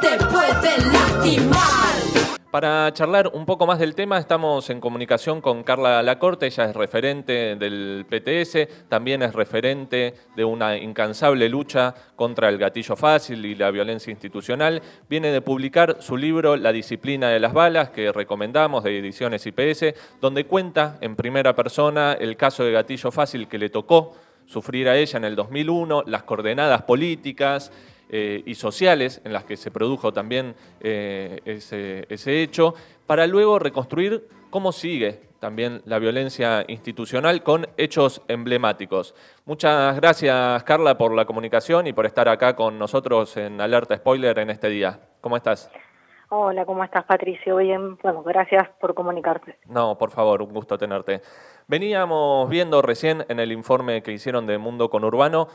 te puede lastimar. Para charlar un poco más del tema, estamos en comunicación con Carla Lacorte. Ella es referente del PTS, también es referente de una incansable lucha contra el gatillo fácil y la violencia institucional. Viene de publicar su libro La disciplina de las balas, que recomendamos, de Ediciones IPS, donde cuenta en primera persona el caso de gatillo fácil que le tocó sufrir a ella en el 2001, las coordenadas políticas y sociales en las que se produjo también ese hecho, para luego reconstruir cómo sigue también la violencia institucional con hechos emblemáticos. Muchas gracias, Carla, por la comunicación y por estar acá con nosotros en Alerta Spoiler en este día. ¿Cómo estás? Hola, ¿cómo estás, Patricio? Bien, bueno, gracias por comunicarte. No, por favor, un gusto tenerte. Veníamos viendo recién en el informe que hicieron de Mundo Conurbano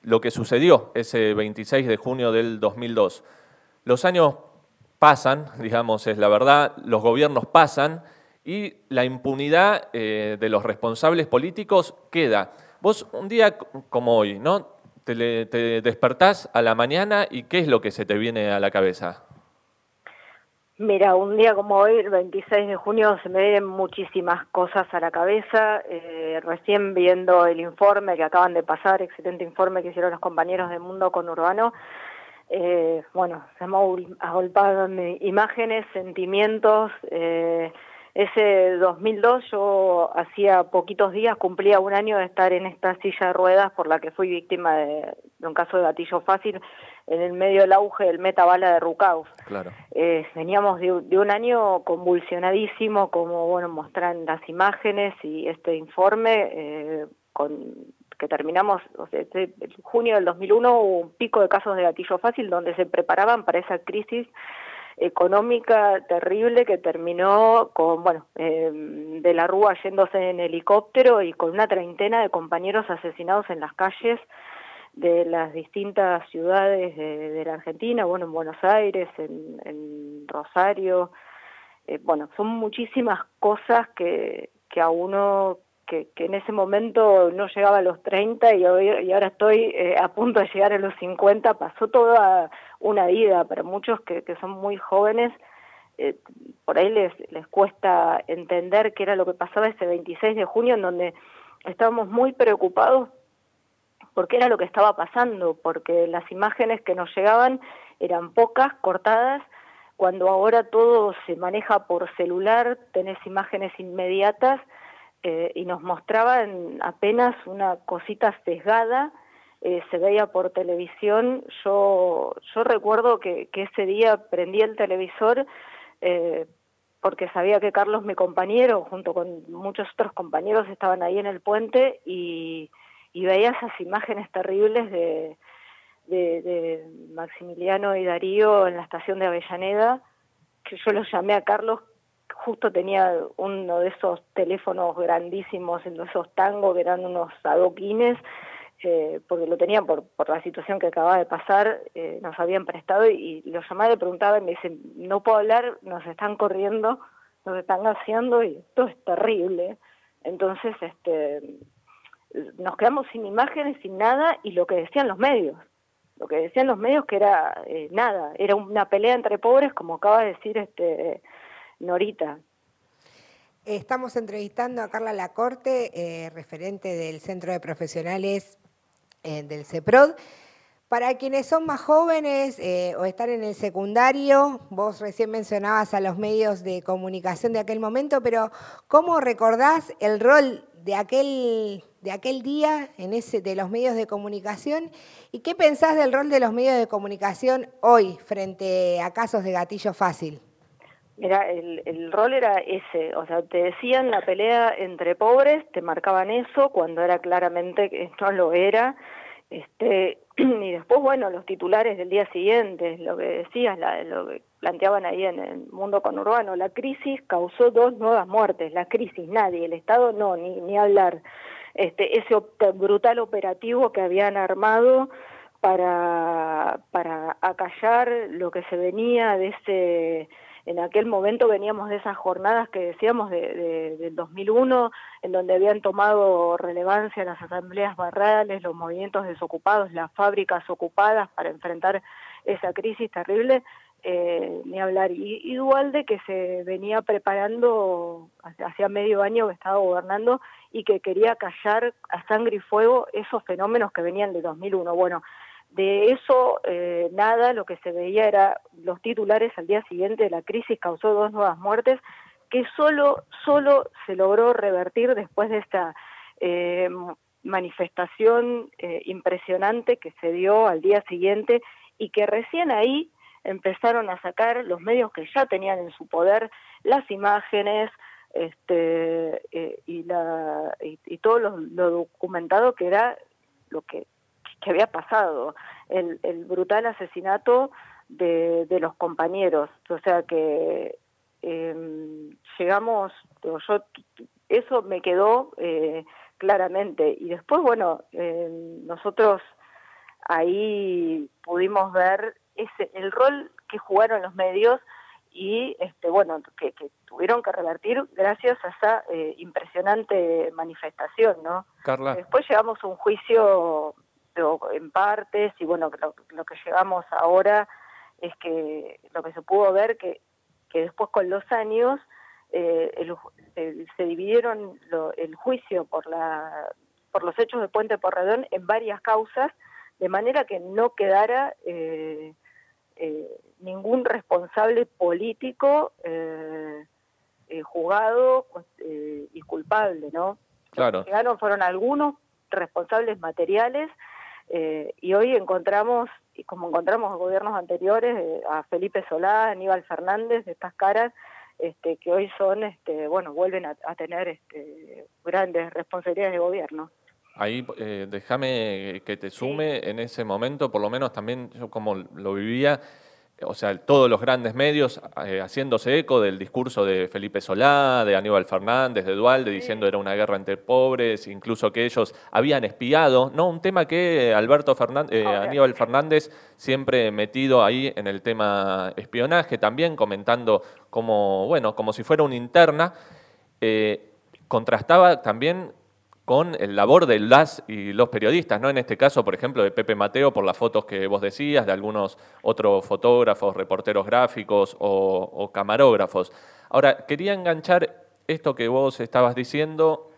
lo que sucedió ese 26 de junio del 2002. Los años pasan, digamos, es la verdad, los gobiernos pasan y la impunidad de los responsables políticos queda. Vos un día como hoy, ¿no? Te despertás a la mañana y ¿qué es lo que se te viene a la cabeza? Mira, un día como hoy, el 26 de junio, se me vienen muchísimas cosas a la cabeza. Recién viendo el informe que acaban de pasar, excelente informe que hicieron los compañeros de Mundo Conurbano, bueno, se me agolparon imágenes, sentimientos. Ese 2002 yo hacía poquitos días, cumplía un año de estar en esta silla de ruedas por la que fui víctima de un caso de gatillo fácil en el medio del auge del metabala de Rucauf. Claro. Veníamos de un año convulsionadísimo, como bueno muestran las imágenes y este informe, que terminamos, o sea, en junio del 2001 hubo un pico de casos de gatillo fácil donde se preparaban para esa crisis económica terrible que terminó con, bueno, de la Rúa yéndose en helicóptero y con una treintena de compañeros asesinados en las calles de las distintas ciudades de la Argentina, bueno, en Buenos Aires, en Rosario. Bueno, son muchísimas cosas que a uno que en ese momento no llegaba a los 30 y ahora estoy a punto de llegar a los 50, pasó toda una vida. Para muchos que son muy jóvenes, por ahí les cuesta entender qué era lo que pasaba ese 26 de junio, en donde estábamos muy preocupados porque era lo que estaba pasando, porque las imágenes que nos llegaban eran pocas, cortadas, cuando ahora todo se maneja por celular, tenés imágenes inmediatas, y nos mostraban apenas una cosita sesgada, se veía por televisión. Yo recuerdo que ese día prendí el televisor porque sabía que Carlos, mi compañero, junto con muchos otros compañeros, estaban ahí en el puente y veía esas imágenes terribles de Maximiliano y Darío en la estación de Avellaneda, que yo los llamé a Carlos. Justo tenía uno de esos teléfonos grandísimos, en esos Tango, que eran unos adoquines, porque lo tenían por la situación que acababa de pasar, nos habían prestado, y los llamaba y le preguntaba, y me dicen, no puedo hablar, nos están corriendo, nos están haciendo, y esto es terrible. Entonces, nos quedamos sin imágenes, sin nada, y lo que decían los medios. Lo que decían los medios que era nada, era una pelea entre pobres, como acaba de decir Norita. Estamos entrevistando a Carla Lacorte, referente del Centro de Profesionales del CEPROD. Para quienes son más jóvenes o están en el secundario, vos recién mencionabas a los medios de comunicación de aquel momento, pero ¿cómo recordás el rol de aquel día de los medios de comunicación? ¿Y qué pensás del rol de los medios de comunicación hoy frente a casos de gatillo fácil? Mira, el rol era ese, o sea, te decían la pelea entre pobres, te marcaban eso cuando era claramente que no lo era, y después, bueno, los titulares del día siguiente, lo que decías, lo que planteaban ahí en el Mundo Conurbano, la crisis causó 2 nuevas muertes, la crisis, nadie, el Estado no, ni hablar, ese brutal operativo que habían armado para acallar lo que se venía de ese. En aquel momento veníamos de esas jornadas que decíamos del 2001, en donde habían tomado relevancia las asambleas barriales, los movimientos desocupados, las fábricas ocupadas para enfrentar esa crisis terrible. ni hablar. Y Duhalde, que se venía preparando, hacía medio año que estaba gobernando, y que quería callar a sangre y fuego esos fenómenos que venían de 2001. Bueno, de eso nada, lo que se veía era los titulares al día siguiente: la crisis causó 2 nuevas muertes, que solo se logró revertir después de esta manifestación impresionante que se dio al día siguiente, y que recién ahí empezaron a sacar los medios que ya tenían en su poder las imágenes y todo lo documentado que era lo que había pasado, el brutal asesinato de los compañeros. O sea que llegamos, eso me quedó claramente. Y después, bueno, nosotros ahí pudimos ver el rol que jugaron los medios y bueno, que tuvieron que revertir gracias a esa impresionante manifestación, ¿no? Carla. Después llegamos a un juicio en partes, y bueno, lo que llegamos ahora es que lo que se pudo ver que después, con los años, se dividieron el juicio por los hechos de Puente Porredón en varias causas, de manera que no quedara ningún responsable político juzgado y culpable, ¿no? Claro. Lo que llegaron fueron algunos responsables materiales, y hoy encontramos, y como encontramos en gobiernos anteriores, a Felipe Solá, Aníbal Fernández, de estas caras, que hoy son, bueno, vuelven a tener grandes responsabilidades de gobierno. Ahí déjame que te sume en ese momento, por lo menos también yo como lo vivía, o sea, todos los grandes medios haciéndose eco del discurso de Felipe Solá, de Aníbal Fernández, de Duhalde, diciendo era una guerra entre pobres, incluso que ellos habían espiado, ¿no? Un tema que Aníbal Fernández siempre metido ahí en el tema espionaje, también comentando como, bueno, como si fuera una interna, contrastaba también con el labor de las y los periodistas, ¿no? En este caso, por ejemplo, de Pepe Mateo, por las fotos que vos decías, de algunos otros fotógrafos, reporteros gráficos o camarógrafos. Ahora, quería enganchar esto que vos estabas diciendo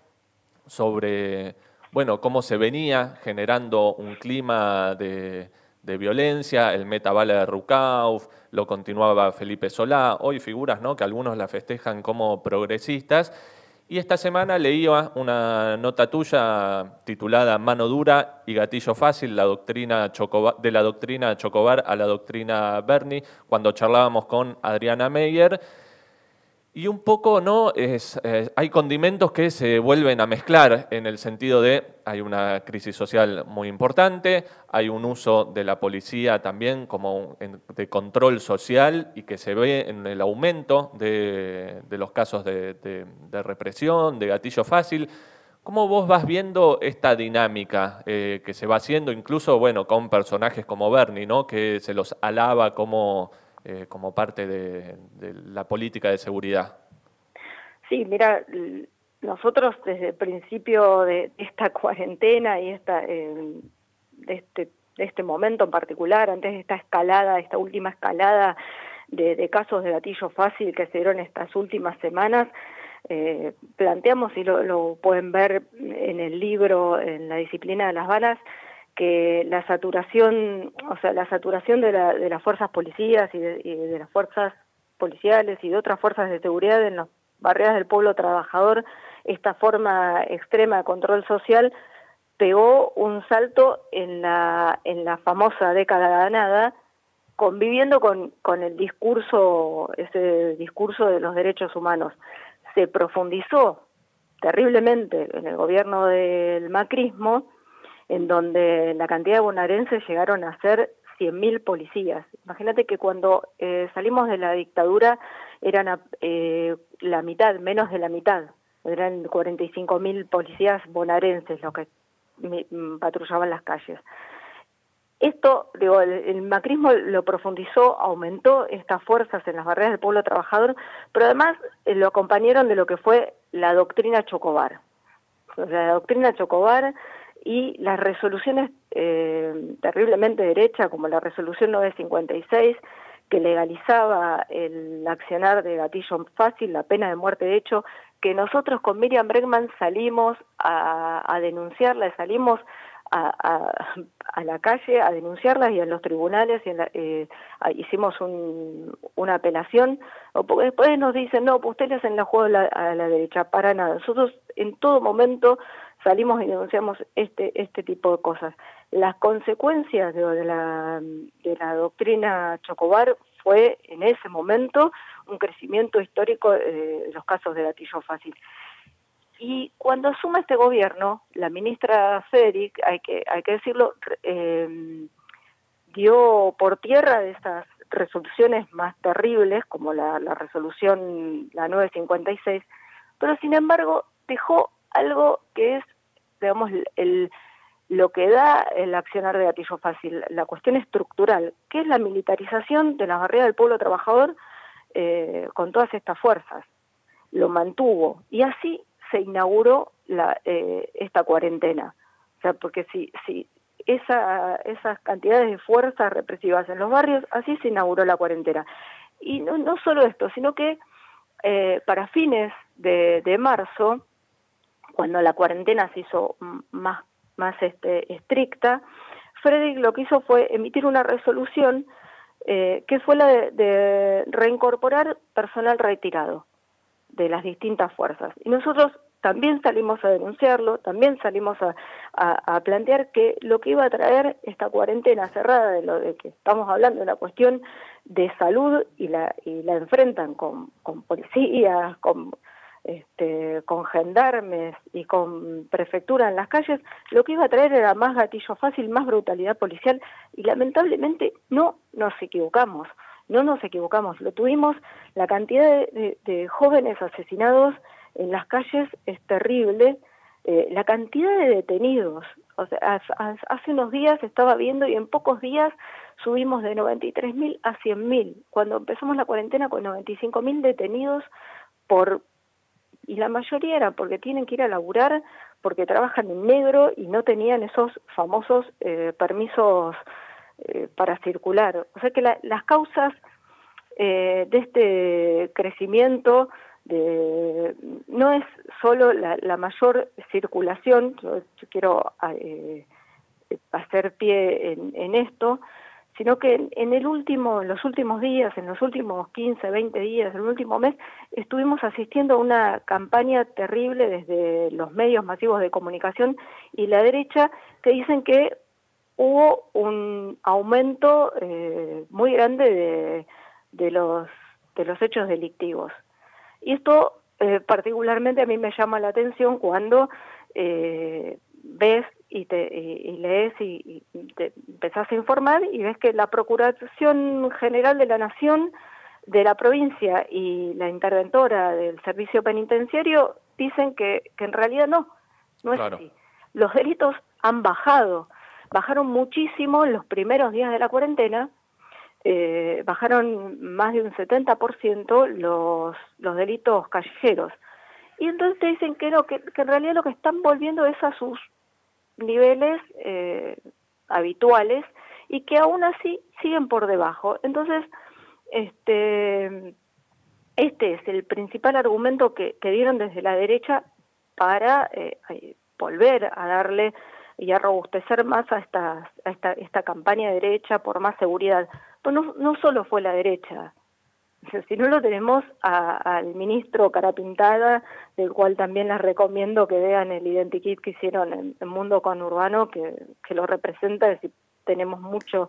sobre, bueno, cómo se venía generando un clima de violencia, el metabala de Rucauf, lo continuaba Felipe Solá, hoy figuras, ¿no?, que algunos la festejan como progresistas. Y esta semana leía una nota tuya titulada Mano dura y gatillo fácil, de la doctrina Chocobar a la doctrina Berni, cuando charlábamos con Adriana Meyer. Y un poco, ¿no?, hay condimentos que se vuelven a mezclar en el sentido de hay una crisis social muy importante, hay un uso de la policía también como de control social y que se ve en el aumento de los casos de represión, de gatillo fácil. ¿Cómo vos vas viendo esta dinámica que se va haciendo, incluso, bueno, con personajes como Berni, ¿no?, que se los alaba como parte de la política de seguridad? Sí, mira, nosotros desde el principio de esta cuarentena y de este momento en particular, antes de esta última escalada de casos de gatillo fácil que se dieron estas últimas semanas, planteamos, y lo pueden ver en el libro, en la disciplina de las balas, que la saturación de las fuerzas policías y de las fuerzas policiales y de otras fuerzas de seguridad en las barriadas del pueblo trabajador, esta forma extrema de control social, pegó un salto en la famosa década ganada, conviviendo con el ese discurso de los derechos humanos. Se profundizó terriblemente en el gobierno del macrismo, en donde la cantidad de bonaerenses llegaron a ser 100.000 policías. Imagínate que cuando salimos de la dictadura eran la mitad, menos de la mitad, eran 45.000 policías bonaerenses los que patrullaban las calles. Esto, digo, el macrismo lo profundizó, aumentó estas fuerzas en las barreras del pueblo trabajador, pero además lo acompañaron de lo que fue la doctrina Chocobar. O sea, la doctrina Chocobar y las resoluciones terriblemente derechas, como la resolución 956, que legalizaba el accionar de gatillo fácil, la pena de muerte de hecho, que nosotros con Miriam Bregman salimos a denunciarla, salimos a la calle a denunciarlas y en los tribunales hicimos una apelación, porque después nos dicen, no, pues ustedes le hacen la juego a la derecha, para nada. Nosotros en todo momento salimos y denunciamos este tipo de cosas. Las consecuencias de la doctrina Chocobar fue en ese momento un crecimiento histórico de los casos de gatillo fácil. Y cuando asume este gobierno, la ministra Federic, hay que decirlo, dio por tierra de estas resoluciones más terribles, como la resolución, la 956, pero sin embargo dejó algo que es, digamos, lo que da el accionar de gatillo fácil, la cuestión estructural, que es la militarización de la barrera del pueblo trabajador con todas estas fuerzas. Lo mantuvo, y así se inauguró esta cuarentena. O sea, porque si esas cantidades de fuerzas represivas en los barrios, así se inauguró la cuarentena. Y no solo esto, sino que para fines de marzo, cuando la cuarentena se hizo más estricta, Frederick lo que hizo fue emitir una resolución que fue la de reincorporar personal retirado de las distintas fuerzas. Y nosotros también salimos a denunciarlo, también salimos a plantear que lo que iba a traer esta cuarentena cerrada, de lo de que estamos hablando, de una cuestión de salud, y la enfrentan con policías, con gendarmes y con prefectura en las calles, lo que iba a traer era más gatillo fácil, más brutalidad policial, y lamentablemente no nos equivocamos. Lo tuvimos, la cantidad de jóvenes asesinados en las calles es terrible, la cantidad de detenidos, o sea, hace unos días estaba viendo y en pocos días subimos de 93.000 a 100.000, cuando empezamos la cuarentena con 95.000 detenidos y la mayoría era porque tienen que ir a laburar, porque trabajan en negro y no tenían esos famosos permisos para circular. O sea que las causas de este crecimiento no es solo la mayor circulación, yo quiero hacer pie en esto, sino que en los últimos días, en los últimos 15, 20 días, en el último mes, estuvimos asistiendo a una campaña terrible desde los medios masivos de comunicación y la derecha, que dicen que hubo un aumento muy grande de los hechos delictivos. Y esto particularmente a mí me llama la atención cuando ves y lees y te empezás a informar y ves que la Procuración General de la Nación, de la provincia y la interventora del servicio penitenciario dicen que en realidad no es así. Los delitos han bajaron muchísimo en los primeros días de la cuarentena, bajaron más de un 70% los delitos callejeros. Y entonces te dicen que no, que en realidad lo que están volviendo es a sus niveles habituales y que aún así siguen por debajo. Entonces, este es el principal argumento que dieron desde la derecha para volver a darle y a robustecer más a esta campaña de derecha por más seguridad. Pues no solo fue la derecha, si no lo tenemos al ministro Carapintada, del cual también les recomiendo que vean el identikit que hicieron en Mundo Conurbano, que lo representa, es decir, tenemos mucho,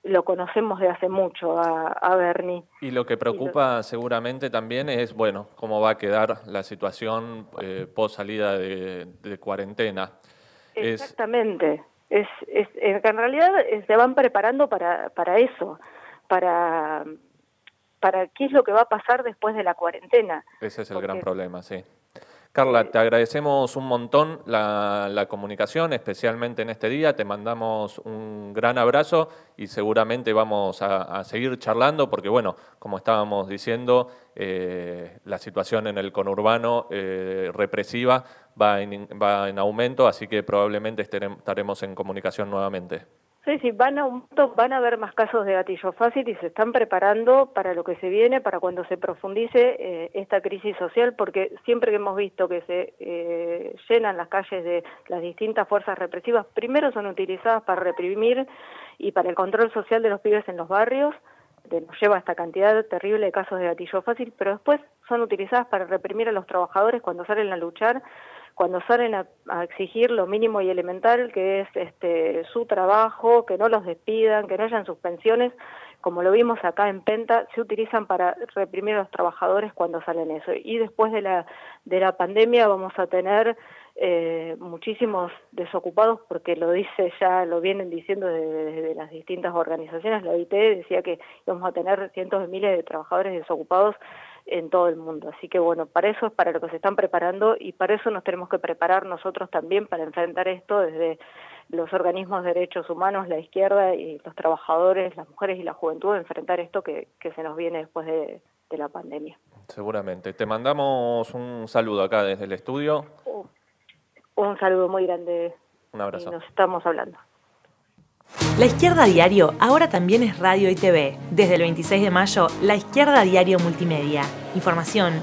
lo conocemos de hace mucho a Bernie. Y lo que preocupa seguramente también es, bueno, cómo va a quedar la situación post salida de cuarentena. Exactamente. Que en realidad se van preparando para eso, para qué es lo que va a pasar después de la cuarentena. Ese es el gran problema, sí. Carla, te agradecemos un montón la comunicación, especialmente en este día. Te mandamos un gran abrazo y seguramente vamos a seguir charlando porque, bueno, como estábamos diciendo, la situación en el conurbano represiva va en aumento, así que probablemente estaremos en comunicación nuevamente. Sí, van a haber más casos de gatillo fácil y se están preparando para lo que se viene, para cuando se profundice esta crisis social, porque siempre que hemos visto que se llenan las calles de las distintas fuerzas represivas, primero son utilizadas para reprimir y para el control social de los pibes en los barrios, nos lleva a esta cantidad terrible de casos de gatillo fácil, pero después son utilizadas para reprimir a los trabajadores cuando salen a luchar, cuando salen a exigir lo mínimo y elemental, que es su trabajo, que no los despidan, que no hayan suspensiones, como lo vimos acá en Penta, se utilizan para reprimir a los trabajadores cuando salen eso. Y después de la pandemia vamos a tener muchísimos desocupados, porque lo vienen diciendo desde las distintas organizaciones. La OIT decía que íbamos a tener cientos de miles de trabajadores desocupados en todo el mundo. Así que bueno, para eso es para lo que se están preparando y para eso nos tenemos que preparar nosotros también para enfrentar esto desde los organismos de derechos humanos, la izquierda y los trabajadores, las mujeres y la juventud, enfrentar esto que se nos viene después de la pandemia. Seguramente. Te mandamos un saludo acá desde el estudio. Un saludo muy grande. Un abrazo. Y nos estamos hablando. La Izquierda Diario ahora también es radio y TV. Desde el 26 de mayo, La Izquierda Diario Multimedia. Información,